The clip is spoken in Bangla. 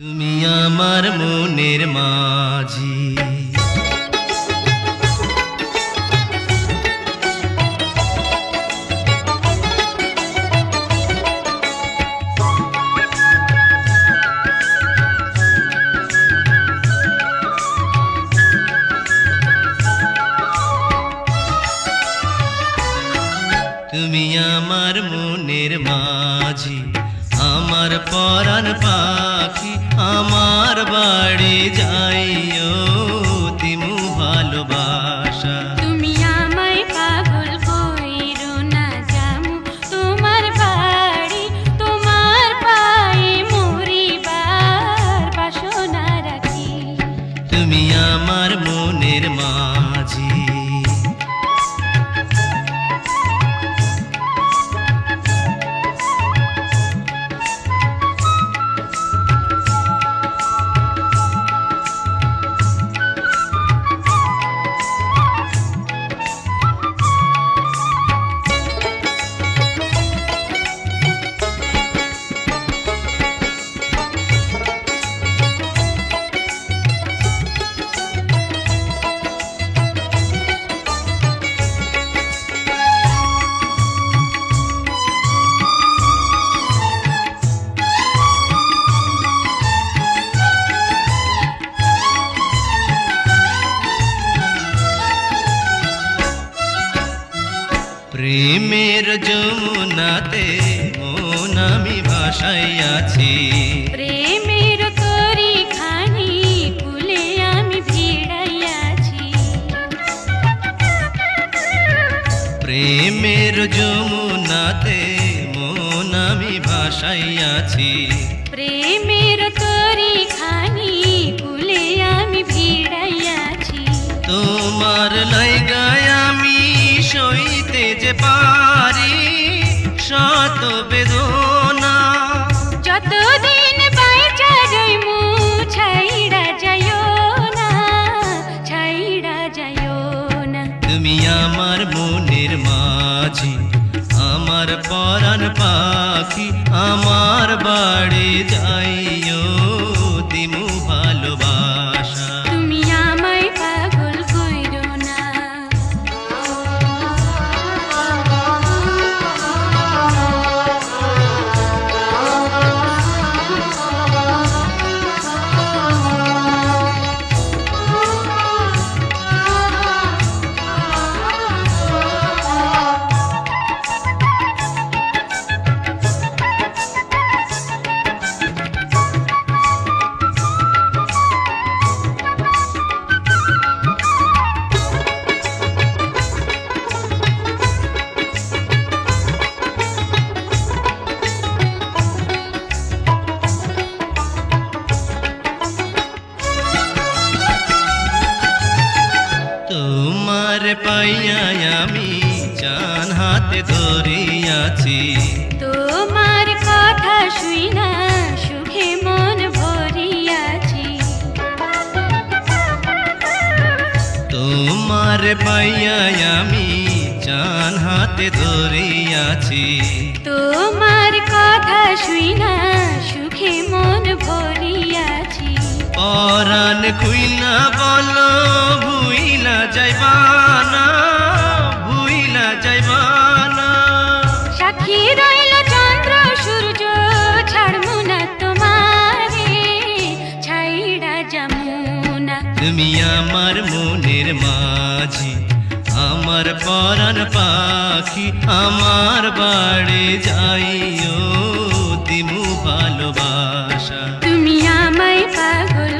তুমি আমার মনের মাঝি। তুমি আমার মনের মাঝি, আমার পরাণ পাখি, আমার বাড়ি যাইও দিমু ভালোবাসা। তুমি আমায় পাগল কইরো না, যামু তোমার বাড়ি, তোমার পায়ে মরিবার বাসনা রাখি। তুমি আমার মনের মাঝি। প্রেমের যমুনাতে মন আমি ভাসাইয়াছি, প্রেমের তরি খানি কুলে আমি ভিড়াইয়াছি। প্রেমের যমুনাতে মন আমি ভাসাইয়াছি, প্রেমের তরি খানি কুলে আমি ভিড়াইয়াছি। তোমার লাইগায় আমি সইতে যে পারি শত বেদনা। যতদিন বাইচা যাইমু ছাইড়া যাইও না, ছাইড়া যাইও না। তুমি আমার মনের মাঝি, আমার পরাণ পাখি, আমার বাড়ি যাইও দিমু ভালোবাসা। তুমি আমায় পাগল কইরো না। তোমার পাইয়া আমি জান হাতে ধরিয়াছি, তোমার কথা শুইনা সুখে মন ভরিয়াছি। তোমার পাইয়া আমি জান হাতে ধরিয়াছি, তোমার কথা শুইনা সুখে মন ভরিয়াছি। পরাণ খুইলা বলো ভুইলা যাইবানা, ভুইলা যাইবানা। সাক্ষী রইল চন্দ্র সূর্য, ছাড়মু না তোমারে, ছাইড়া যামু না। তুমি আমার মনের মাঝি, আমার পরাণ পাখি, আমার বাড়ি যাইও দিমু ভালোবাসা। তুমি আমায় পাগল